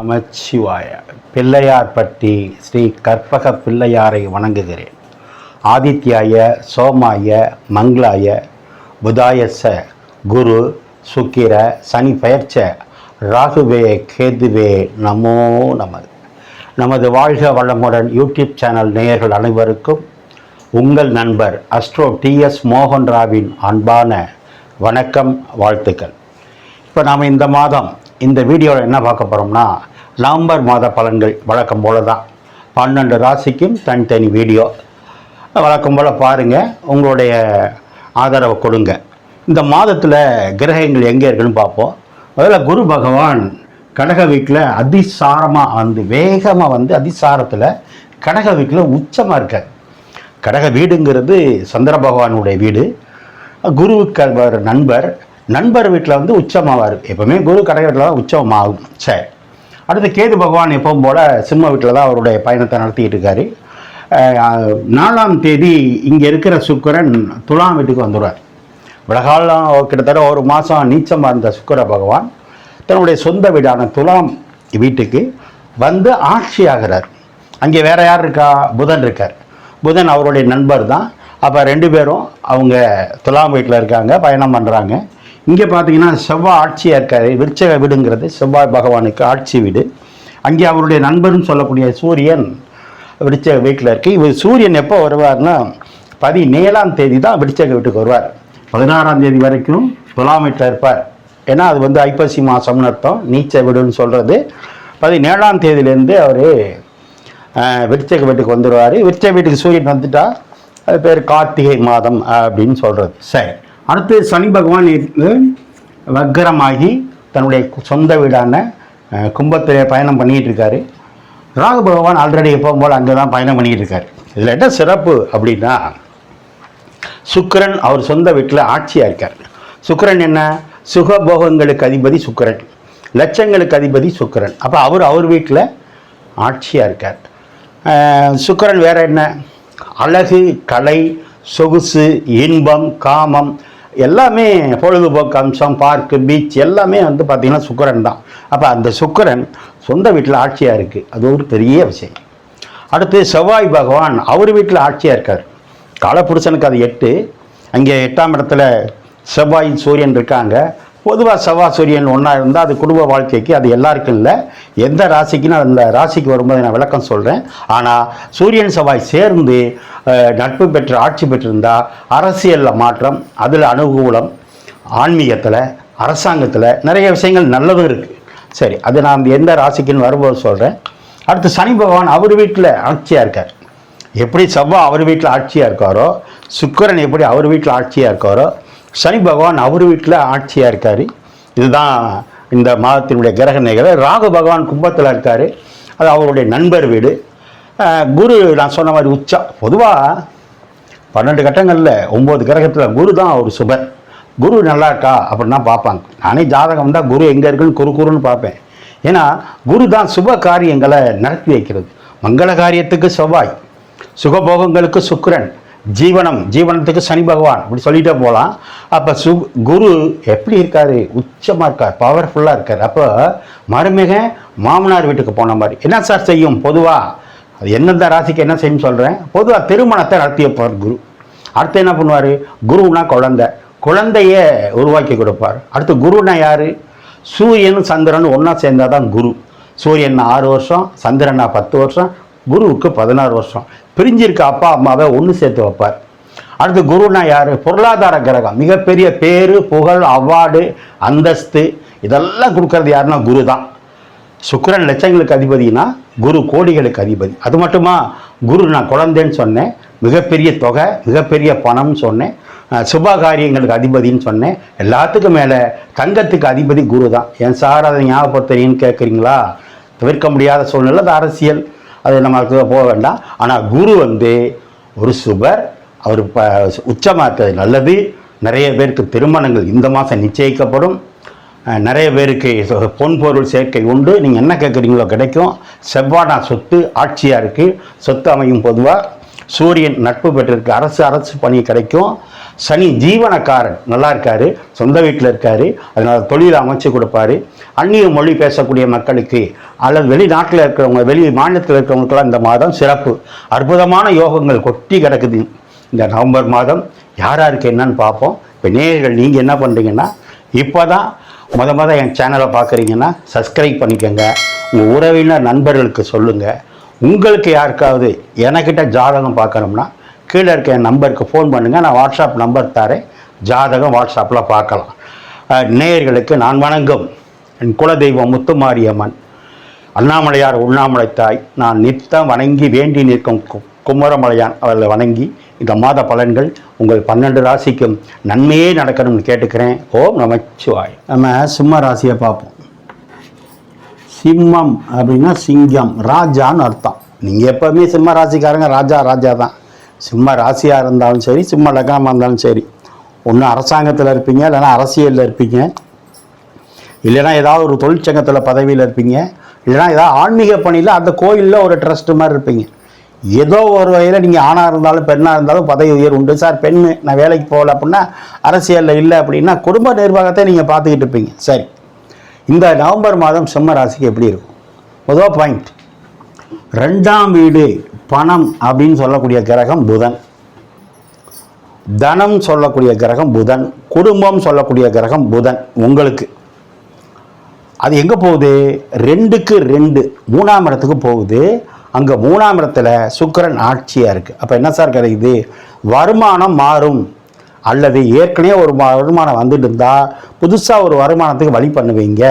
நமச்சிவாய. பிள்ளையார்பட்டி ஸ்ரீ கற்பக பிள்ளையாரை வணங்குகிறேன். ஆதித்யாய சோமாய மங்களாய புதாயச குரு சுக்கிர சனி பெயர்ச்ச ராகுவே கேதுவே நமோ நமது. நமது வாழ்க வளமுடன் யூடியூப் சேனல் நேயர்கள் அனைவருக்கும் உங்கள் நண்பர் அஸ்ட்ரோ டிஎஸ் மோகன்ராவின் அன்பான வணக்கம், வாழ்த்துக்கள். இப்போ நாம் இந்த மாதம் இந்த வீடியோவில் என்ன பார்க்க போகிறோம்னா, நவம்பர் மாத பலன்கள் வழக்கம் போல தான். 12 ராசிக்கும் தனித்தனி வீடியோ வழக்கம் போல் பாருங்கள், உங்களுடைய ஆதரவை கொடுங்க. இந்த மாதத்தில் கிரகங்கள் எங்கே இருக்குன்னு பார்ப்போம். முதல்ல குரு பகவான் கடக வீட்டில் அதிசாரமாக வேகமாக அதிசாரத்தில் கடக வீட்டில் உச்சமாக இருக்கார். கடக வீடுங்கிறது சந்திர பகவானுடைய வீடு. குருவுக்கு அவர் நண்பர் வீட்டில் உச்சமாவார். எப்போவுமே குரு கடக வீட்டில் தான் உச்சமாகும். சரி, அடுத்து கேது பகவான் எப்பவும் போல் சிம்ம வீட்டில் தான் அவருடைய பயணத்தை நடத்திக்கிட்டு இருக்காரு. 4ஆம் தேதி இங்கே இருக்கிற சுக்கிரன் துலாம் வீட்டுக்கு வந்துடுவார். விலகாலம் கிட்டத்தட்ட ஒரு மாதம் நீச்சமாக இருந்த சுக்கிர பகவான் தன்னுடைய சொந்த வீடான துலாம் வீட்டுக்கு வந்து ஆட்சி ஆகிறார். அங்கே வேறு யார் இருக்கா? புதன் இருக்கார். புதன் அவருடைய நண்பர் தான். அப்போ 2 பேரும் அவங்க துலாம் வீட்டில் இருக்காங்க, பயணம் பண்ணுறாங்க. இங்கே பார்த்தீங்கன்னா செவ்வாய் ஆட்சியாக இருக்கார். விருச்சக வீடுங்கிறது செவ்வாய் பகவானுக்கு ஆட்சி வீடு. அங்கே அவருடைய நண்பர்னு சொல்லக்கூடிய சூரியன் விருச்சக வீட்டில் இருக்குது. இவர் சூரியன் எப்போ வருவார்னா 17ஆம் தேதி தான் விருச்சக வீட்டுக்கு வருவார். 16ஆம் தேதி வரைக்கும் துலாம் வீட்டில் இருப்பார். ஏன்னா அது ஐப்பசி மாதம்னு அர்த்தம், நீச்ச வீடுன்னு சொல்கிறது. 17ஆம் தேதியிலேருந்து அவர் விருச்சக வீட்டுக்கு வந்துடுவார். விருச்சக வீட்டுக்கு சூரியன் வந்துட்டா அது பேர் கார்த்திகை மாதம் அப்படின்னு சொல்கிறது. சரி, அடுத்து சனி பகவான் வக்கரமாகி தன்னுடைய சொந்த வீடான கும்பத்திலே பயணம் பண்ணிகிட்டு இருக்காரு. ராகு பகவான் ஆல்ரெடி எப்பவும் போல் அங்கே தான் பயணம் பண்ணிகிட்டு இருக்காரு. இதில் என்ன சிறப்பு அப்படின்னா, சுக்கிரன் அவர் சொந்த வீட்டில் ஆட்சியாக இருக்கார். சுக்கிரன் என்ன? சுகபோகங்களுக்கு அதிபதி சுக்கிரன், லட்சங்களுக்கு அதிபதி சுக்கிரன். அப்போ அவர் வீட்டில் ஆட்சியாக இருக்கார். சுக்கிரன் வேற என்ன? அழகு, கலை, சொகுசு, இன்பம், காமம் எல்லாமே, பொழுதுபோக்கு அம்சம், பார்க்கு, பீச் எல்லாமே பார்த்திங்கன்னா சுக்கிரன் தான். அப்போ அந்த சுக்கிரன் சொந்த வீட்டில் ஆட்சியாக இருக்குது. அது ஒரு பெரிய விஷயம். அடுத்து செவ்வாய் பகவான் அவர் வீட்டில் ஆட்சியாக இருக்கார். காலப்புருஷனுக்கு அது 8. அங்கே 8ஆம் இடத்துல செவ்வாய் சூரியன் இருக்காங்க. பொதுவாக செவ்வாய் சூரியன் ஒன்றா இருந்தால் அது குடும்ப வாழ்க்கைக்கு, அது எல்லாருக்கும் இல்லை, எந்த ராசிக்குன்னு அந்த ராசிக்கு வரும்போது நான் விளக்கம் சொல்கிறேன். ஆனால் சூரியன் செவ்வாய் சேர்ந்து நட்பு பெற்று ஆட்சி பெற்றிருந்தால் அரசியலில் மாற்றம், அதில் அனுகூலம், ஆன்மீகத்தில், அரசாங்கத்தில் நிறைய விஷயங்கள் நல்லதும் இருக்குது. சரி, அது நான் எந்த ராசிக்குன்னு வரும்போது சொல்கிறேன். அடுத்து சனி பகவான் அவர் வீட்டில் ஆட்சியாக இருக்கார். எப்படி செவ்வாய் அவர் வீட்டில் ஆட்சியாக இருக்காரோ, சுக்கிரன் எப்படி அவர் வீட்டில் ஆட்சியாக இருக்காரோ, சனி பகவான் அவர் வீட்டில் ஆட்சியாக இருக்கார். இதுதான் இந்த மாதத்தினுடைய கிரக நிகழ்வு. ராகு பகவான் கும்பத்தில் இருக்கார். அது அவருடைய நண்பர் வீடு. குரு நான் சொன்ன மாதிரி உச்சா. பொதுவாக 12 கட்டங்களில் 9 கிரகத்தில் குரு தான் ஒரு சுபர். குரு நல்லா இருக்கா அப்படின்னா பார்ப்பாங்க. நானே ஜாதகம் தான் குரு எங்கே இருக்குன்னு குறுன்னு பார்ப்பேன். ஏன்னா குரு தான் சுப காரியங்களை நடத்தி வைக்கிறது. மங்கள காரியத்துக்கு செவ்வாய், சுகபோகங்களுக்கு சுக்கிரன், ஜீவனத்துக்கு சனி பகவான், இப்படி சொல்லிட்டே போகலாம். அப்போ குரு எப்படி இருக்காரு? உச்சமாக இருக்கார், பவர்ஃபுல்லாக இருக்கார். அப்போ மருமக மாமனார் வீட்டுக்கு போன மாதிரி என்ன சார் செய்யும்? பொதுவாக அது எந்தெந்த ராசிக்கு என்ன செய்யும் சொல்கிறேன். பொதுவாக திருமணத்தை நடத்தி வைப்பார் குரு. அடுத்து என்ன பண்ணுவார்? குருன்னா குழந்தைய உருவாக்கி கொடுப்பார். அடுத்து குருன்னா யார்? சூரியன் சந்திரன் ஒன்றா சேர்ந்தால் தான் குரு. சூரியன் 6 வருஷம், சந்திரனா 10 வருஷம், குருவுக்கு 16 வருஷம். பிரிஞ்சிருக்க அப்பா அம்மாவை ஒன்று சேர்த்து வைப்பார். அடுத்து குருனா யார்? பொருளாதார கிரகம். மிகப்பெரிய பேரு, புகழ், அவார்டு, அந்தஸ்து இதெல்லாம் கொடுக்கறது யாருன்னா குரு தான். சுக்கிரன் லட்சங்களுக்கு அதிபதினா குரு கோடிகளுக்கு அதிபதி. அது மட்டுமா, குரு நான் குழந்தைன்னு சொன்னேன், மிகப்பெரிய தொகை, மிகப்பெரிய பணம்னு சொன்னேன், சுப காரியங்களுக்கு அதிபதின்னு சொன்னேன். எல்லாத்துக்கும் மேலே தங்கத்துக்கு அதிபதி குரு தான். ஏன் சார் அதை ஞாபகப்படுத்துறீங்கன்னு கேட்குறீங்களா? தவிர்க்க முடியாத சூழ்நிலை, அது அரசியல், அது நமக்கு போக வேண்டாம். ஆனால் குரு ஒரு சுபர். அவர் உச்சமாக இருக்கிறது நல்லது. நிறைய பேருக்கு திருமணங்கள் இந்த மாதம் நிச்சயிக்கப்படும். நிறைய பேருக்கு பொன் பொருள் சேர்க்கை உண்டு. நீங்கள் என்ன கேட்குறீங்களோ கிடைக்கும். செவ்வாய் சொத்து ஆட்சியாக இருக்குது. சொத்து அமையும். பொதுவாக சூரியன் நட்பு பெற்றிருக்கு. அரசு பணி கிடைக்கும். சனி ஜீவனக்காரன் நல்லா இருக்காரு, சொந்த வீட்டில் இருக்காரு, அதனால் தொழில் அமைச்சு கொடுப்பாரு. அந்நிய மொழி பேசக்கூடிய மக்களுக்கு அல்லது வெளிநாட்டில் இருக்கிறவங்க, வெளி மாநிலத்தில் இருக்கிறவங்களுக்கெல்லாம் இந்த மாதம் சிறப்பு. அற்புதமான யோகங்கள் கொட்டி கிடக்குது. இந்த நவம்பர் மாதம் யார் யாருக்கு என்னன்னு பார்ப்போம். இப்போ நேயர்கள் நீங்கள் என்ன பண்ணுறீங்கன்னா, இப்போ தான் முத என் சேனலை பார்க்குறீங்கன்னா சப்ஸ்கிரைப் பண்ணிக்கோங்க. உங்கள் உறவினர் நண்பர்களுக்கு சொல்லுங்கள். உங்களுக்கு யாருக்காவது எனக்கிட்ட ஜாதகம் பார்க்கணும்னா கீழே இருக்க என் நம்பருக்கு ஃபோன் பண்ணுங்கள். நான் வாட்ஸ்அப் நம்பர் தரேன். ஜாதகம் வாட்ஸ்அப்பில் பார்க்கலாம். நேயர்களுக்கு நான் வணங்கும் என் குலதெய்வம் முத்துமாரியம்மன், அண்ணாமலையார் உண்ணாமலை தாய், நான் நித்தம் வணங்கி வேண்டி நிற்கும் குமரமலையான் அவர்களை வணங்கி இந்த மாத பலன்கள் உங்கள் 12 ராசிக்கும் நன்மையே நடக்கணும்னு கேட்டுக்கிறேன். ஓம் நமச்சிவாய். நம்ம சிம்ம ராசியை பார்ப்போம். சிம்மம் அப்படின்னா சிங்கம், ராஜான்னு அர்த்தம். நீங்கள் எப்போவுமே சிம்ம ராசிக்காரங்க ராஜா தான். சிம்ம ராசியாக இருந்தாலும் சரி, சிம்ம லக்னமாக இருந்தாலும் சரி, ஒன்று அரசாங்கத்தில் இருப்பீங்க, இல்லைனா அரசியலில் இருப்பீங்க, இல்லைனா ஏதாவது ஒரு தொழிற்சங்கத்தில் பதவியில் இருப்பீங்க, இல்லைனா ஏதாவது ஆன்மீக பணியில் அந்த கோயிலில் ஒரு ட்ரஸ்ட் மாதிரி இருப்பீங்க. ஏதோ ஒரு வகையில் நீங்கள் ஆணாக இருந்தாலும் பெண்ணாக இருந்தாலும் பதவி உயர் உண்டு. சார் பெண்ணு நான் வேலைக்கு போகல அப்படின்னா, அரசியலில் இல்லை அப்படின்னா, குடும்ப நிர்வாகத்தை நீங்கள் பார்த்துக்கிட்டு இருப்பீங்க. சரி, இந்த நவம்பர் மாதம் சிம்ம ராசிக்கு எப்படி இருக்கும்? முதல் பாயிண்ட், 2ஆம் வீடு பணம் அப்படின்னு சொல்லக்கூடிய கிரகம் புதன், தனம் சொல்லக்கூடிய கிரகம் புதன், குடும்பம் சொல்லக்கூடிய கிரகம் புதன். உங்களுக்கு அது எங்கே போகுது? 2க்கு 2 3ஆம் இடத்துக்கு போகுது. அங்கே 3ஆம் இடத்துல சுக்கிரன் ஆட்சியாக இருக்குது. அப்போ என்ன சார் கிடைக்குது? வருமானம் மாறும். அல்லது ஏற்கனவே ஒரு வருமானம் வந்துட்டு இருந்தால் புதுசாக ஒரு வருமானத்துக்கு வழி பண்ணுவீங்க.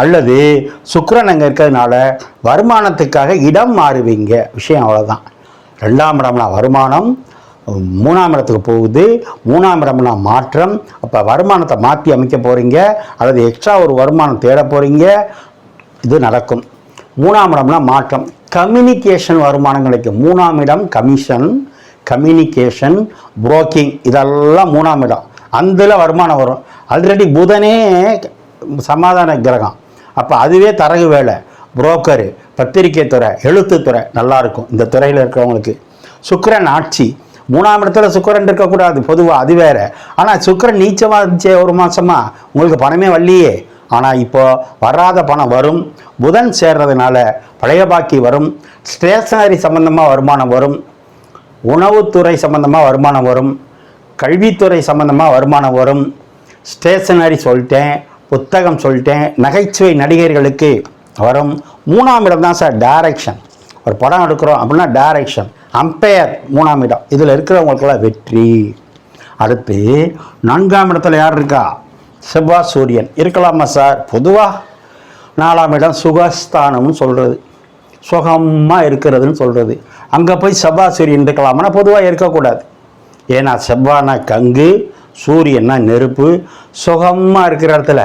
அல்லது சுக்கிரன் அங்கே இருக்கிறதுனால வருமானத்துக்காக இடம் மாறுவீங்க. விஷயம் அவ்வளோதான். 2ஆம் இடம்னா வருமானம், 3ஆம் இடத்துக்கு போகுது. 3ஆம் இடம்னா மாற்றம். அப்போ வருமானத்தை மாற்றி அமைக்க போகிறீங்க, அல்லது எக்ஸ்ட்ரா ஒரு வருமானம் தேட போகிறீங்க. இது நடக்கும். 3ஆம் இடம்னா மாற்றம், கம்யூனிகேஷன் வருமானம் கிடைக்கும். 3ஆம் இடம் கமிஷன், கம்யூனிகேஷன், புரோக்கிங், இதெல்லாம் 3ஆம் இடம். அதில் வருமானம் வரும். ஆல்ரெடி புதனே சமாதான கிரகம். அப்போ அதுவே தரகு வேலை, புரோக்கரு, பத்திரிகை துறை, எழுத்துத்துறை நல்லாயிருக்கும் இந்த துறையில் இருக்கிறவங்களுக்கு. சுக்கிரன் ஆட்சி. 3ஆம் இடத்துல சுக்கிரன் இருக்கக்கூடாது பொதுவாக, அது வேறு. ஆனால் சுக்கிரன் நீச்சமாக இருந்துச்சு ஒரு மாதமாக, உங்களுக்கு பணமே வரலையே. ஆனால் இப்போ வராத பணம் வரும். புதன் சேர்றதுனால பழைய பாக்கி வரும். ஸ்டேஷனரி சம்மந்தமாக வருமானம் வரும். உணவுத்துறை சம்மந்தமாக வருமானம் வரும். கல்வித்துறை சம்மந்தமாக வருமானம் வரும். ஸ்டேஷனரி சொல்லிட்டேன், புத்தகம் சொல்லிட்டேன். நகைச்சுவை நடிகர்களுக்கு வரும். 3ஆம் இடம் தான் சார் டைரக்ஷன். ஒரு படம் எடுக்கிறோம் அப்படின்னா டைரக்ஷன், அம்பையர் 3ஆம் இடம். இதில் இருக்கிறவங்களுக்கெல்லாம் வெற்றி. அடுத்து 4ஆம் இடத்துல யார் இருக்கா? செவ்வாய் சூரியன் இருக்கலாமா சார்? பொதுவாக 4ஆம் இடம் சுகஸ்தானம்னு சொல்கிறது, சுகமாக இருக்கிறதுன்னு சொல்கிறது. அங்கே போய் செவ்வாய் சூரியன் இருக்கலாமான்னா பொதுவாக இருக்கக்கூடாது. ஏன்னா செவ்வாய்னா கங்கு, சூரியன்னா நெருப்பு. சுகமாக இருக்கிற இடத்துல,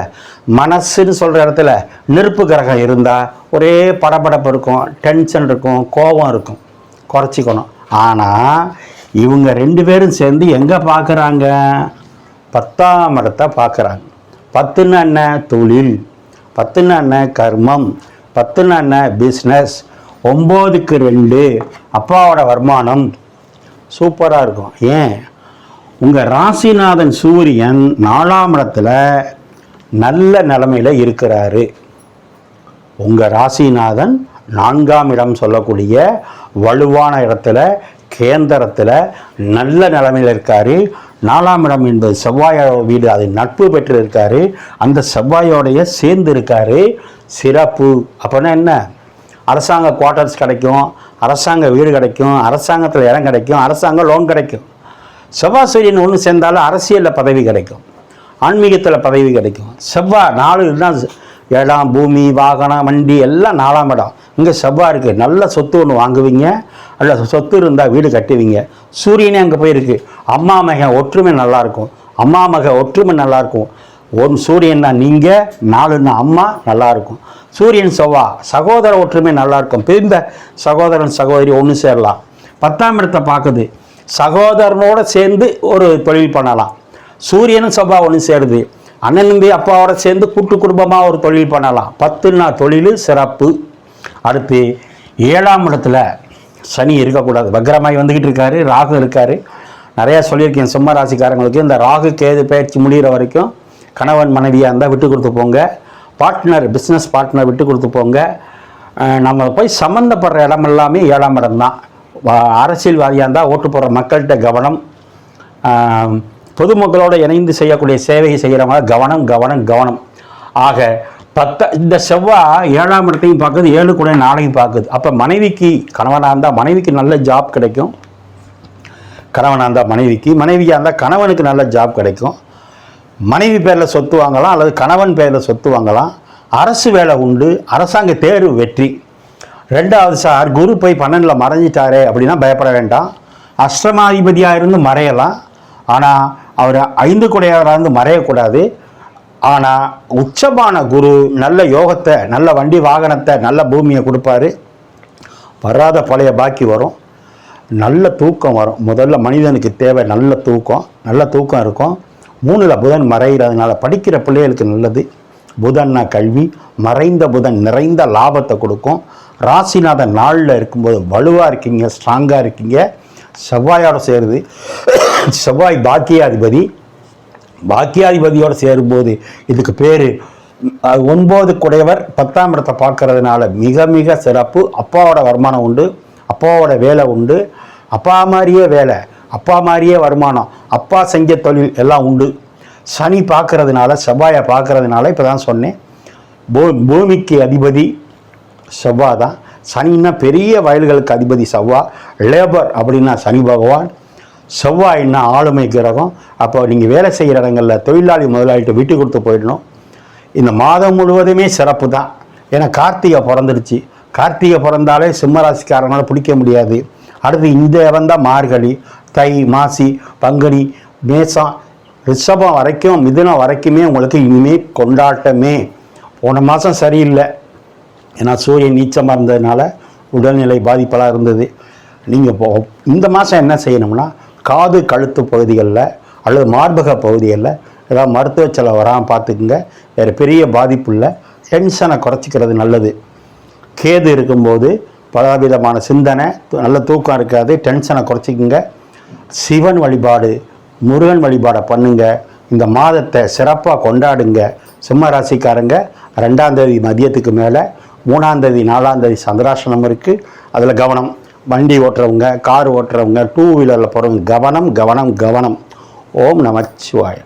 மனசுன்னு சொல்கிற இடத்துல நெருப்பு கிரகம் இருந்தால் ஒரே படபடப்பு இருக்கும், டென்ஷன் இருக்கும், கோபம் இருக்கும். குறைச்சிக்கணும். ஆனால் இவங்க 2 பேரும் சேர்ந்து எங்கே பார்க்குறாங்க? 10ஆம் இடத்தை பார்க்குறாங்க. 10ன்னா என்ன? தொழில். 10ன்னா என்ன? கர்மம். 10ன்னா என்ன? பிஸ்னஸ். 9க்கு 2 அப்பாவோட வருமானம் சூப்பராக இருக்கும். ஏன்? உங்கள் ராசிநாதன் சூரியன் 4ஆம் இடத்துல நல்ல நிலைமையில் இருக்கிறாரு. உங்கள் ராசிநாதன் 4ஆம் இடம் சொல்லக்கூடிய வலுவான இடத்துல, கேந்திரத்தில் நல்ல நிலைமையில் இருக்கார். 4ஆம் இடம் என்பது செவ்வாயோட வீடு, அது நட்பு பெற்று இருக்கார். அந்த செவ்வாயோடைய சேர்ந்து இருக்கார். சிறப்பு. அப்படின்னா என்ன? அரசாங்க குவார்ட்டர்ஸ் கிடைக்கும், அரசாங்க வீடு கிடைக்கும், அரசாங்கத்தில் இடம் கிடைக்கும், அரசாங்க லோன் கிடைக்கும். செவ்வாய் சூரியன் ஒன்று சேர்ந்தாலும் அரசியலில் பதவி கிடைக்கும், ஆன்மீகத்தில் பதவி கிடைக்கும். செவ்வாய் 4 தான் இடம், பூமி, வாகனம், வண்டி எல்லாம் 4ஆம் இடம். இங்கே செவ்வாய் இருக்குது. நல்ல சொத்து ஒன்று வாங்குவீங்க, அல்ல சொத்து இருந்தால் வீடு கட்டுவீங்க. சூரியனே அங்கே போயிருக்கு. அம்மா மக ஒற்றுமை நல்லாயிருக்கும். அம்மா மக ஒற்றுமை நல்லாயிருக்கும். ஒரு சூரியன் தான் நீங்கள், 4ன்னா அம்மா நல்லாயிருக்கும். சூரியன் செவ்வாய் சகோதர ஒற்றுமை நல்லாயிருக்கும். பிரிந்த சகோதரன் சகோதரி ஒன்று சேரலாம். 10ஆம் இடத்தை பார்க்குது. சகோதரனோடு சேர்ந்து ஒரு தொழில் பண்ணலாம். சூரியனும் செவ்வாய் ஒன்று சேருது. அண்ணன் தம்பி அப்பாவோட சேர்ந்து கூட்டு குடும்பமாக ஒரு தொழில் பண்ணலாம். 10ன்னா தொழில் சிறப்பு. அடுத்து 7ஆம் இடத்துல சனி இருக்கக்கூடாது. வக்ரமாய் வந்துக்கிட்டு இருக்காரு. ராகு இருக்கார். நிறையா சொல்லியிருக்கேன் சிம்ம ராசிக்காரங்களுக்கு. இந்த ராகு கேது பயிற்சி முடிகிற வரைக்கும் கணவன் மனைவியாக இருந்தால் விட்டு கொடுத்து போங்க. பார்ட்னர், பிஸ்னஸ் பார்ட்னர் விட்டு கொடுத்து போங்க. நம்ம போய் சம்மந்தப்படுற இடம் எல்லாமே 7ஆம் இடம் தான். அரசியல்வாதியாக இருந்தால் ஓட்டு போடுற மக்கள்கிட்ட கவனம், பொதுமக்களோடு இணைந்து செய்யக்கூடிய சேவையை செய்கிறவங்க கவனம் கவனம் கவனம். ஆக இந்த செவ்வாய் 7ஆம் இடத்தையும் பார்க்குது, 7 கூட 4ஐயும் பார்க்குது. அப்போ மனைவிக்கு, கணவனாக இருந்தால் மனைவிக்கு நல்ல ஜாப் கிடைக்கும், கணவனாக இருந்தால் மனைவியாக இருந்தால் கணவனுக்கு நல்ல ஜாப் கிடைக்கும். மனைவி பேரில் சொத்து வாங்கலாம் அல்லது கணவன் பேரில் சொத்து வாங்கலாம். அரசு வேலை உண்டு, அரசாங்க தேர்வு வெற்றி. 2வது சார், குரு போய் 12ல் மறைஞ்சிட்டாரே அப்படின்னா பயப்பட வேண்டாம். அஷ்டமாதிபதியாக இருந்து மறையலாம், ஆனால் அவர் 5 குடையவராக இருந்து மறையக்கூடாது. ஆனால் உச்சமான குரு நல்ல யோகத்தை, நல்ல வண்டி வாகனத்தை, நல்ல பூமியை கொடுப்பாரு. வராத பழைய பாக்கி வரும், நல்ல தூக்கம் வரும். முதல்ல மனிதனுக்கு தேவை நல்ல தூக்கம் இருக்கும். 3ல் புதன் மறைகிறதுனால படிக்கிற பிள்ளைகளுக்கு நல்லது. புதன்னா கல்வி, மறைந்த புதன் நிறைந்த லாபத்தை கொடுக்கும். ராசிநாதன் 4ல் இருக்கும்போது வலுவாக இருக்கீங்க, ஸ்ட்ராங்காக இருக்கீங்க. செவ்வாயோட சேருது, செவ்வாய் பாக்கியாதிபதியோடு சேரும்போது இதுக்கு பேர் 9 குடையவர் 10ஆம் இடத்தை பார்க்கறதுனால மிக மிக சிறப்பு. அப்பாவோட வருமானம் உண்டு, அப்பாவோட வேலை உண்டு, அப்பா மாதிரியே வேலை, அப்பா மாதிரியே வருமானம், அப்பா செஞ்ச தொழில் எல்லாம் உண்டு. சனி பார்க்கறதுனால, செவ்வாயை பார்க்கறதுனால இப்போ தான் சொன்னேன், பூமிக்கு அதிபதி செவ்வாய் தான். சனின்னா பெரிய வயல்களுக்கு அதிபதி செவ்வாய். லேபர் அப்படின்னா சனி பகவான். செவ்வாய்னா ஆளுமை கிரகம். அப்போ நீங்கள் வேலை செய்கிற இடங்களில் தொழிலாளி முதலாளிகிட்ட விட்டு கொடுத்து போயிடணும். இந்த மாதம் முழுவதுமே சிறப்பு தான். ஏன்னா கார்த்திகை பிறந்துடுச்சு. கார்த்திகை பிறந்தாலே சிம்மராசிக்காரனால் பிடிக்க முடியாது. அடுத்து இந்த வந்தால் மார்கழி, தை, மாசி, பங்குனி, மேசம், ரிஷபம் வரைக்கும், மிதுனம் வரைக்குமே உங்களுக்கு இனிமேல் கொண்டாட்டமே. போன மாதம் சரியில்லை, ஏன்னா சூரியன் நீச்சமாக இருந்ததுனால உடல்நிலை பாதிப்பெல்லாம் இருந்தது. நீங்கள் இந்த மாதம் என்ன செய்யணும்னா, காது கழுத்து பகுதிகளில் அல்லது மார்பக பகுதிகளில் ஏதாவது மருத்துவ செலவு வராமல் பார்த்துக்குங்க. வேறு பெரிய பாதிப்பு இல்லை. டென்ஷனை குறைச்சிக்கிறது நல்லது. கேது இருக்கும்போது பலவிதமான சிந்தனை, நல்ல தூக்கம் இருக்காது. டென்ஷனை குறைச்சிக்குங்க. சிவன் வழிபாடு, முருகன் வழிபாடை பண்ணுங்க. இந்த மாதத்தை சிறப்பாக கொண்டாடுங்க. சிம்ம ராசிக்காரங்க 2ஆம் தேதி மதியத்துக்கு மேலே 3ஆம் தேதி 4ஆம் தேதி சந்திராசனம் இருக்குது. அதில் கவனம். வண்டி ஓட்டுறவங்க, கார் ஓட்டுறவங்க, 2 வீலரில் போகிறவங்க கவனம் கவனம் கவனம். ஓம் நமச்சிவாய.